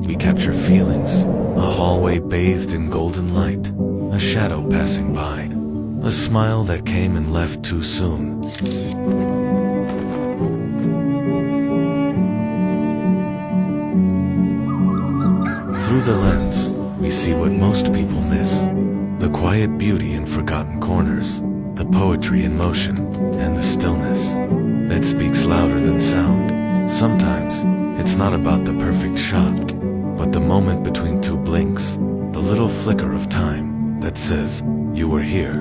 We capture feelings, a hallway bathed in golden light, a shadow passing by, a smile that came and left too soon. Through the lens, we see what most people miss, the quiet beauty in forgotten corners, the poetry in motion, and the stillness that speaks louder than sound. Sometimes, it's not about the perfect shot, but the moment between two blinks, the little flicker of time that says, you were here.